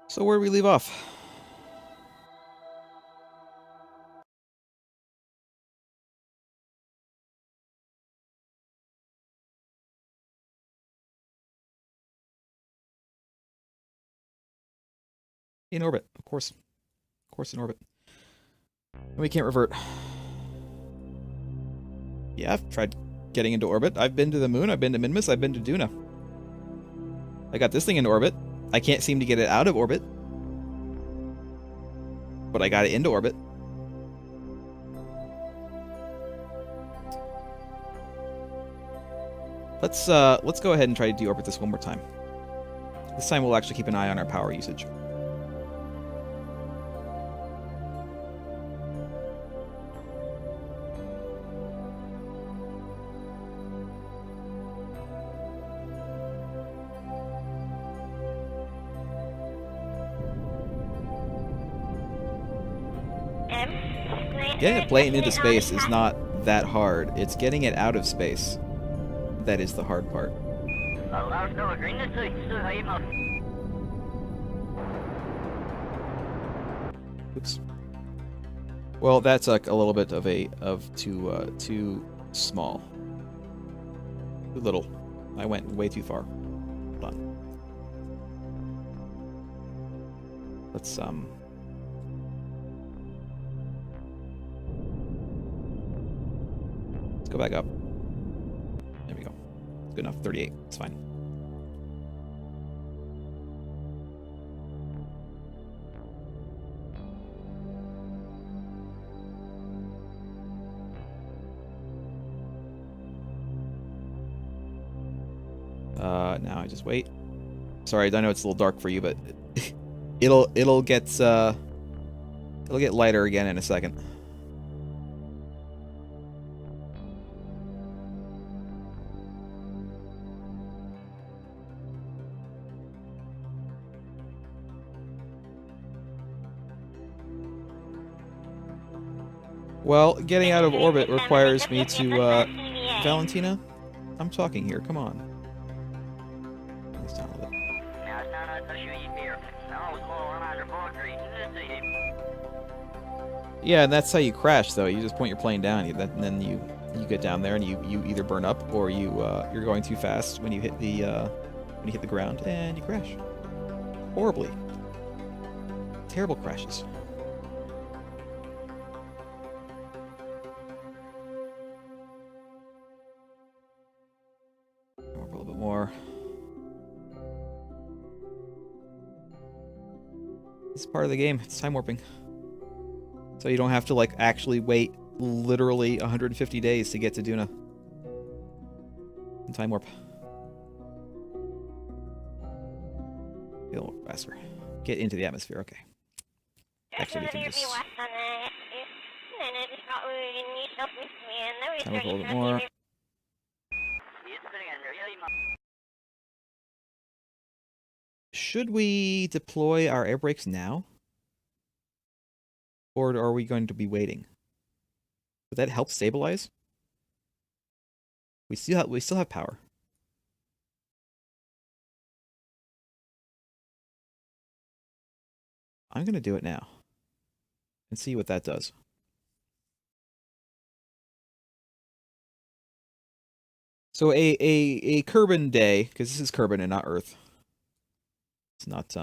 So where do we leave off? In orbit, of course. Of course in orbit. And we can't revert. Yeah, I've tried getting into orbit. I've been to the moon, I've been to Minmus, I've been to Duna. I got this thing into orbit. I can't seem to get it out of orbit. But I got it into orbit. Let's go ahead and try to deorbit this one more time. This time we'll actually keep an eye on our power usage. Getting a plane into space is not that hard. It's getting it out of space that is the hard part. Oops. Well, that's like a little bit of too small. Too little. I went way too far. Hold on. Let's go back up. There we go. Good enough. 38. It's fine. Now I just wait. Sorry, I know it's a little dark for you, but it'll get lighter again in a second. Well, getting out of orbit requires me to, Valentina, I'm talking here, come on. Turn this down a little bit. Yeah, and that's how you crash, though. You just point your plane down, and then you get down there, and you either burn up, or you're going too fast when you hit the ground, and you crash. Horribly. Terrible crashes. More. This is part of the game. It's time warping. So you don't have to, like, actually wait literally 150 days to get to Duna. And time warp. Get a little faster. Get into the atmosphere, okay. Actually, we can just... time warp a little bit more. Should we deploy our air brakes now? Or are we going to be waiting? Would that help stabilize? We still have power. I'm gonna do it now. And see what that does. So a Kerbal day, because this is Kerbal and not Earth. It's not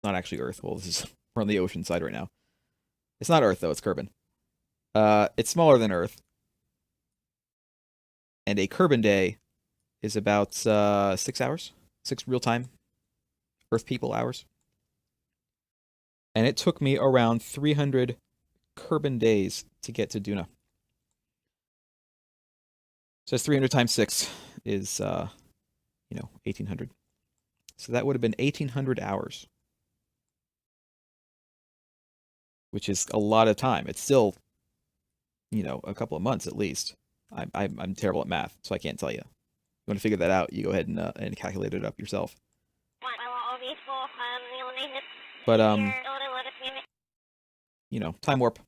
not actually Earth. Well, this is we're on the ocean side right now. It's not Earth though, it's Kerbal. It's smaller than Earth. And a Kerbal day is about 6 hours. 6 real-time Earth people hours. And it took me around 300 Kerbal days to get to Duna. So it's 300 times 6 is, 1,800. So that would have been 1,800 hours. Which is a lot of time. It's still, a couple of months at least. I'm terrible at math, so I can't tell you. You want to figure that out, you go ahead and calculate it up yourself. But, time warp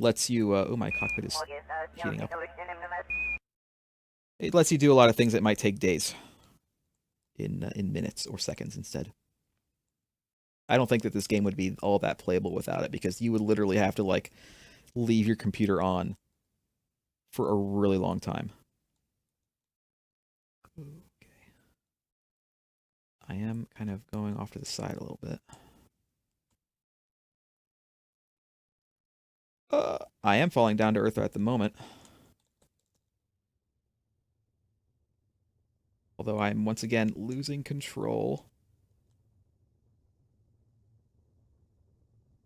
lets you, oh, my cockpit is heating up. It lets you do a lot of things that might take days. in minutes or seconds instead. I don't think that this game would be all that playable without it, because you would literally have to like leave your computer on for a really long time. Okay. I am kind of going off to the side a little bit. I am falling down to earth at the moment. Although I'm once again losing control.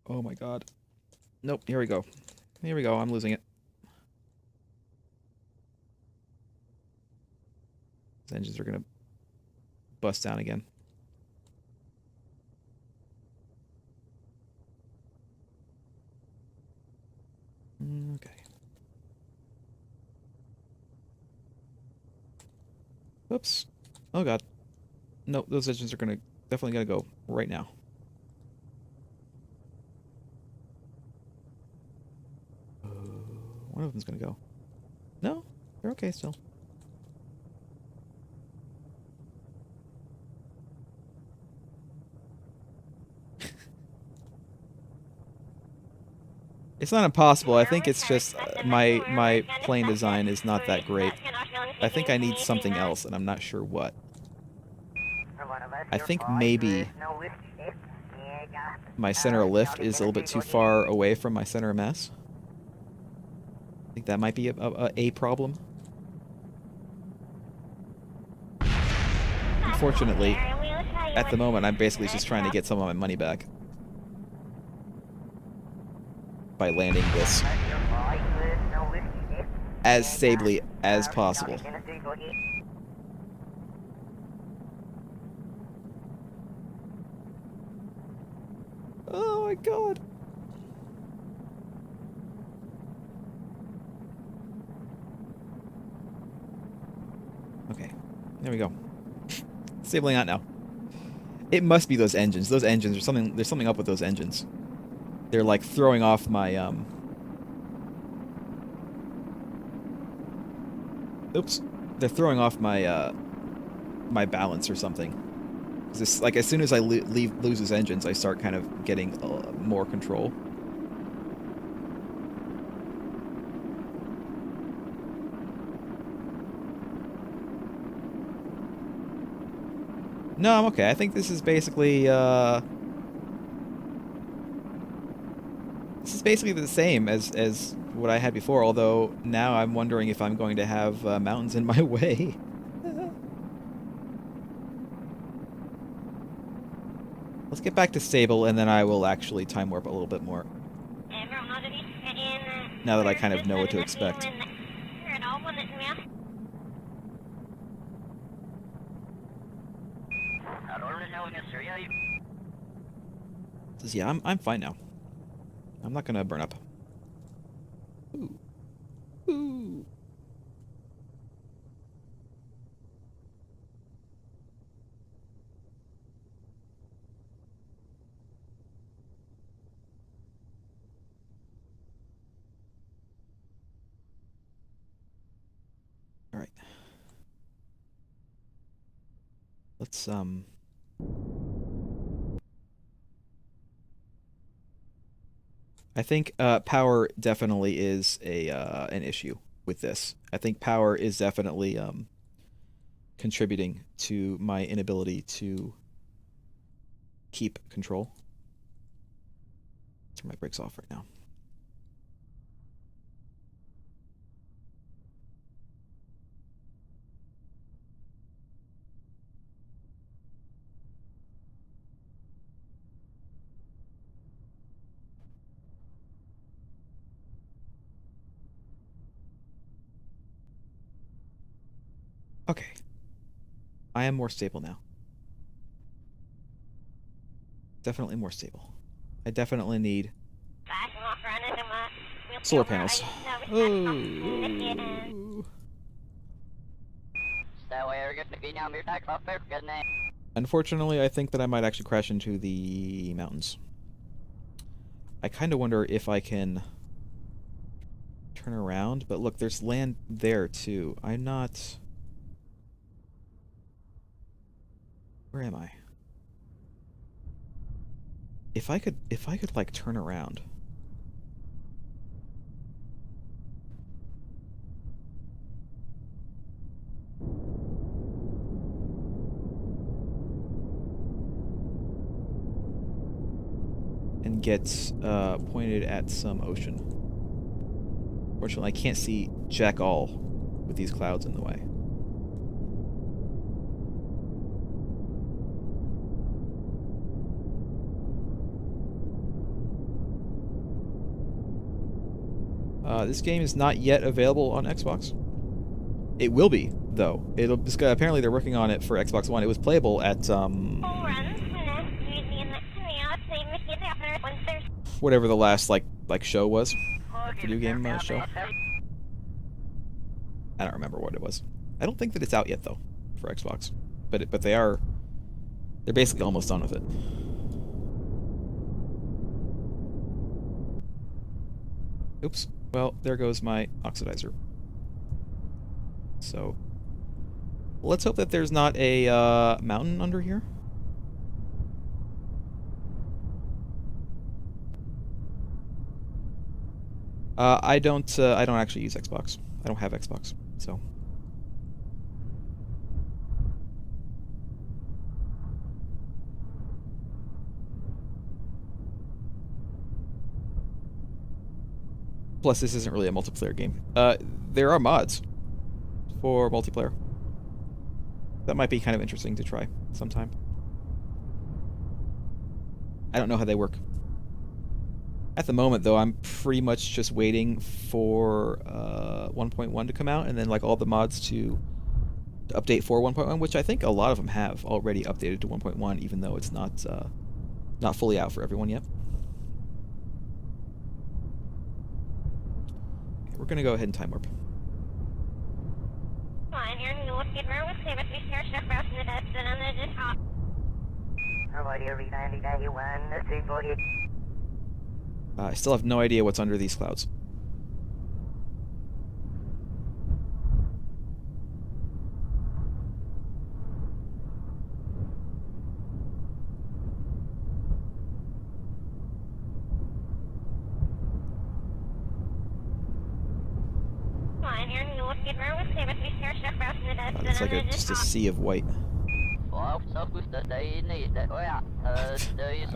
Oh my god. Nope, here we go. Here we go, I'm losing it. These engines are gonna bust down again. Okay. Oops. Oh god. Nope, those engines are definitely gonna go right now. One of them's gonna go. No, they're okay still. It's not impossible. I think it's just my plane design is not that great. I think I need something else, and I'm not sure what. I think maybe my center of lift is a little bit too far away from my center of mass. I think that might be a problem. Unfortunately, at the moment, I'm basically just trying to get some of my money back by landing this as stably as possible. Oh my god. Okay, there we go. Stabling out now. It must be those engines. Those engines are something. There's something up with those engines. They're like throwing off my Oops. They're throwing off my my balance or something. This, like, as soon as I lose those engines, I start kind of getting more control. No, I'm okay. I think this is basically the same as what I had before, although now I'm wondering if I'm going to have mountains in my way. Let's get back to stable, and then I will actually time warp a little bit more. Now that I kind of know what to expect. Says, yeah, I'm fine now. I'm not gonna burn up. Ooh. Ooh. All right. Let's I think power definitely is an issue with this. I think power is definitely contributing to my inability to keep control. Turn my brakes off right now. Okay. I am more stable now. Definitely more stable. I definitely need solar panels. Oh. Unfortunately, I think that I might actually crash into the mountains. I kind of wonder if I can turn around, but look, there's land there too. I'm not... Where am I? If I could like turn around. And get pointed at some ocean. Fortunately, I can't see jack all with these clouds in the way. This game is not yet available on Xbox. It will be, though. Apparently they're working on it for Xbox One. It was playable at whatever the last like show was, video game show. I don't remember what it was. I don't think that it's out yet though for Xbox, but they're basically almost done with it. Oops. Well, there goes my oxidizer. So, let's hope that there's not a mountain under here. I don't actually use Xbox. I don't have Xbox, so. Plus, this isn't really a multiplayer game. There are mods for multiplayer. That might be kind of interesting to try sometime. I don't know how they work. At the moment, though, I'm pretty much just waiting for 1.1 to come out, and then like all the mods to update for 1.1, which I think a lot of them have already updated to 1.1, even though it's not fully out for everyone yet. Okay, we're gonna go ahead and time warp. I still have no idea what's under these clouds. It's like just a sea of white. I'm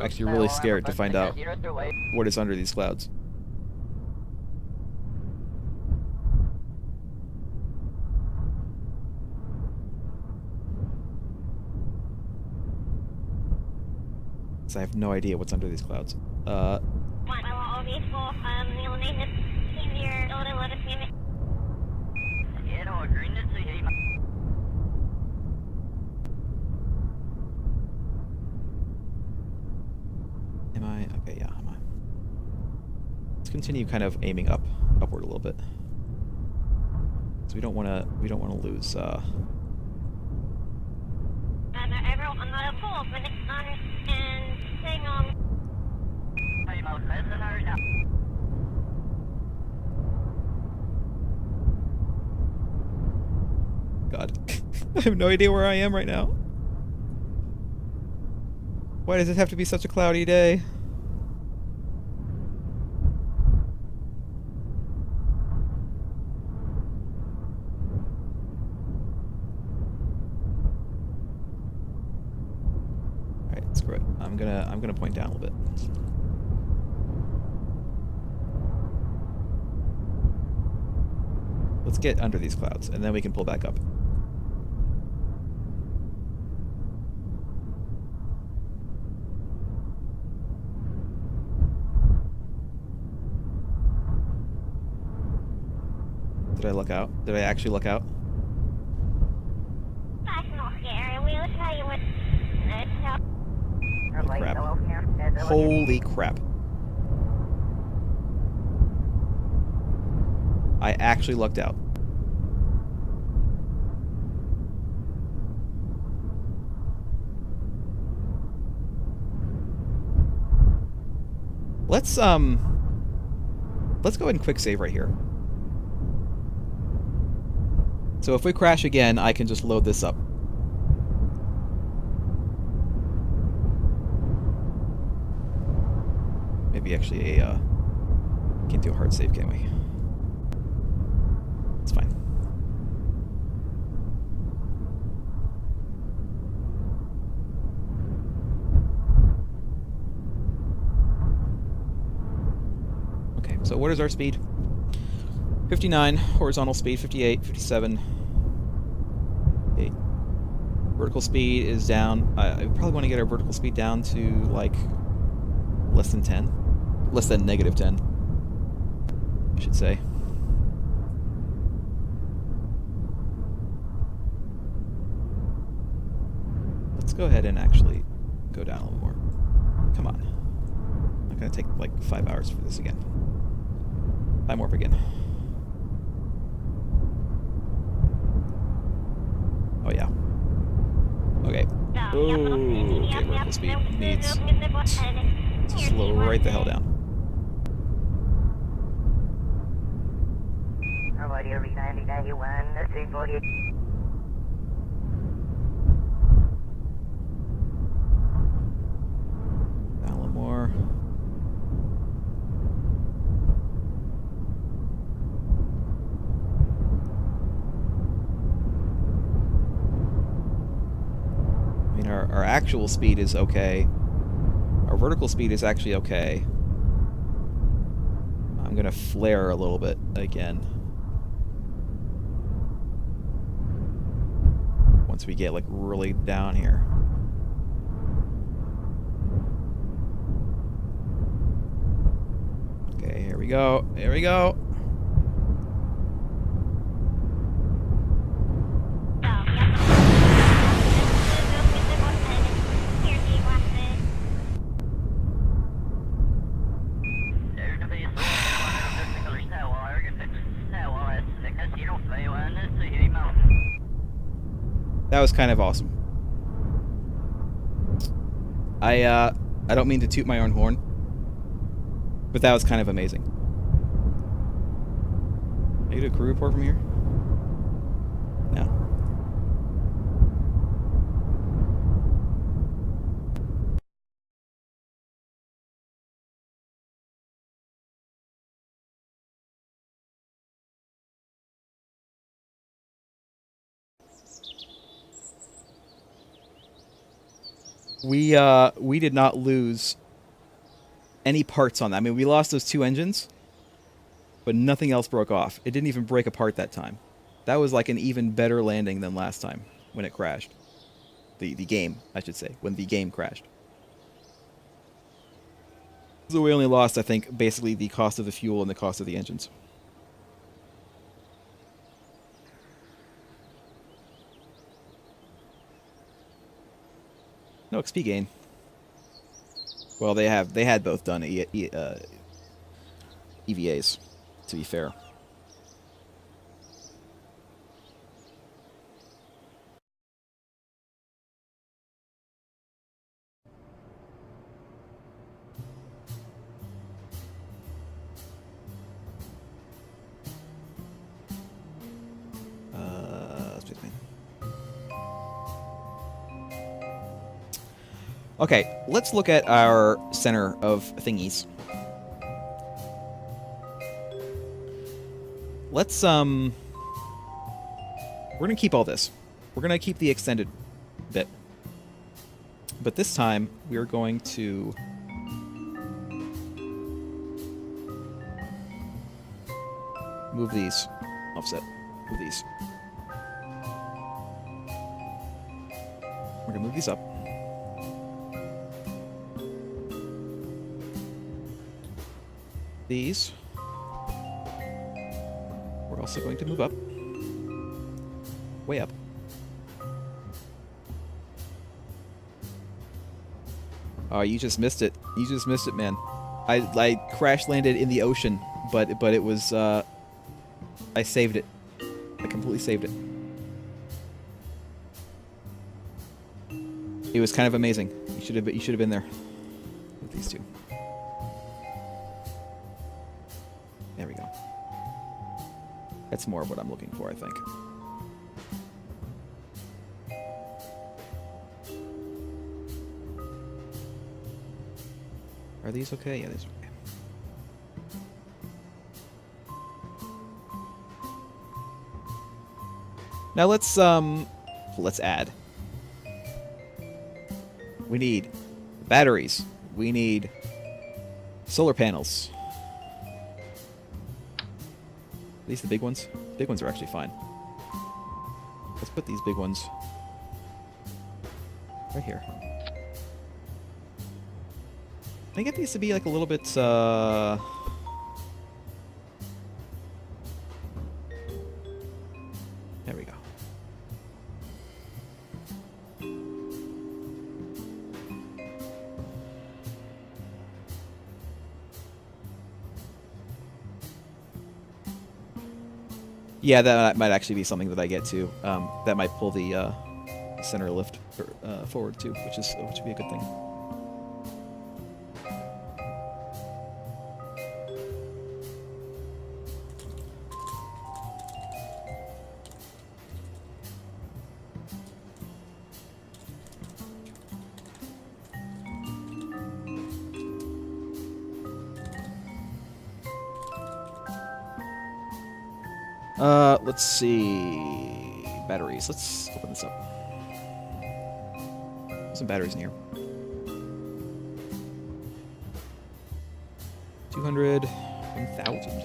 actually really scared to find out what is under these clouds. So I have no idea what's under these clouds. Am I? Okay, yeah, am I? Let's continue kind of aiming upward a little bit. So we don't want to lose God. I have no idea where I am right now. Why does it have to be such a cloudy day? Alright, screw it. I'm gonna point down a little bit. Let's get under these clouds, and then we can pull back up. Did I look out? Did I actually look out? Oh, crap. Holy crap. I actually lucked out. Let's go ahead and quick save right here. So if we crash again, I can just load this up. be actually a, can't do a hard save, can we? It's fine. Okay, so what is our speed? 59, horizontal speed, 58, 57. Okay. Vertical speed is down. I probably want to get our vertical speed down to, like, less than 10. Less than negative 10, I should say. Let's go ahead and actually go down a little more. Come on. I'm not going to take, like, 5 hours for this again. 5 more again. Oh, yeah. Okay. Ooh, okay, vertical speed needs to slow right the hell down. Down a little more. I mean, our actual speed is okay. Our vertical speed is actually okay. I'm gonna flare a little bit again. Once we get, like, really down here. Okay, here we go. Here we go. That was kind of awesome. I don't mean to toot my own horn, but that was kind of amazing. Can you do a crew report from here? No. We did not lose any parts on that. I mean, we lost those 2 engines, but nothing else broke off. It didn't even break apart that time. That was like an even better landing than last time when it crashed. The game, I should say, when the game crashed. So we only lost, I think, basically the cost of the fuel and the cost of the engines. No XP gain. Well, they had both done EVAs, to be fair. Okay, let's look at our center of thingies. Let's, we're gonna keep all this. We're gonna keep the extended bit. But this time, we're going to... move these. Offset. Move these. We're gonna move these up. These. We're also going to move up. Way up. Oh, you just missed it. You just missed it, man. I crash landed in the ocean, but it was I saved it. I completely saved it. It was kind of amazing. You should have been there with these two. There we go. That's more of what I'm looking for, I think. Are these okay? Yeah, these are okay. Now let's add. We need batteries. We need solar panels. Are these the big ones? Big ones are actually fine. Let's put these big ones right here. Can I get these to be like a little bit, there we go. Yeah, that might actually be something that I get to. That might pull the center lift forward too, which would be a good thing. Let's see. Batteries. Let's open this up. There's some batteries in here. 200, 1,000.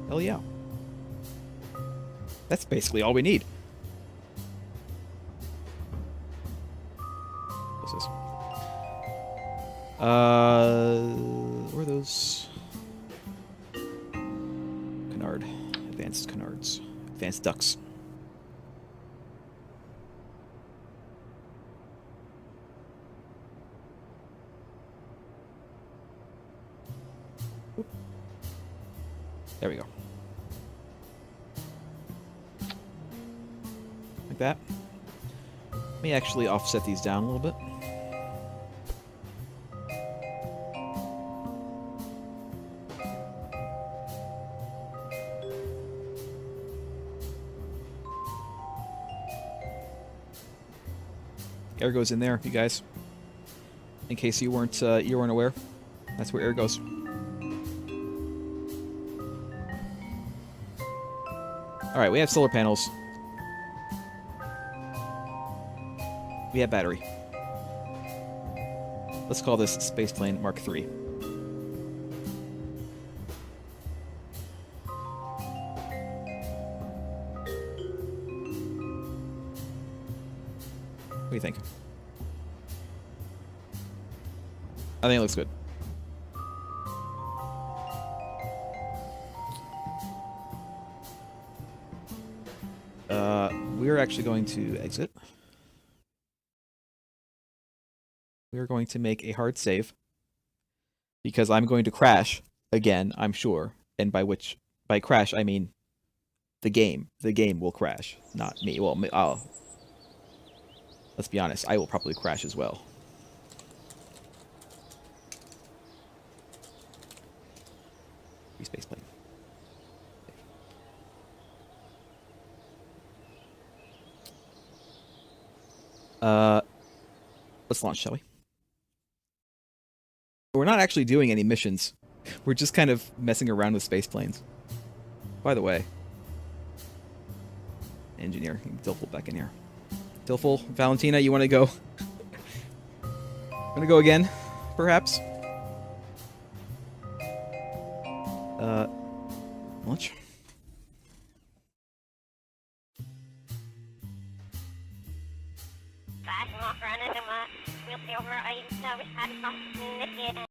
Hell yeah. That's basically all we need. What's this? Where are those? Advanced canards. Advanced ducks. Oop. There we go. Like that. Let me actually offset these down a little bit. Air goes in there, you guys. In case you weren't aware, that's where air goes. All right, we have solar panels. We have battery. Let's call this Spaceplane Mark III. What do you think? I think it looks good. We're actually going to exit. We're going to make a hard save. Because I'm going to crash again, I'm sure. And by crash, I mean the game. The game will crash, not me. Well, let's be honest, I will probably crash as well. Free space plane. Let's launch, shall we? We're not actually doing any missions. We're just kind of messing around with space planes. By the way, engineer, Dilful back in here. Dilful, Valentina, you want to go? Want to go again, perhaps? Launch.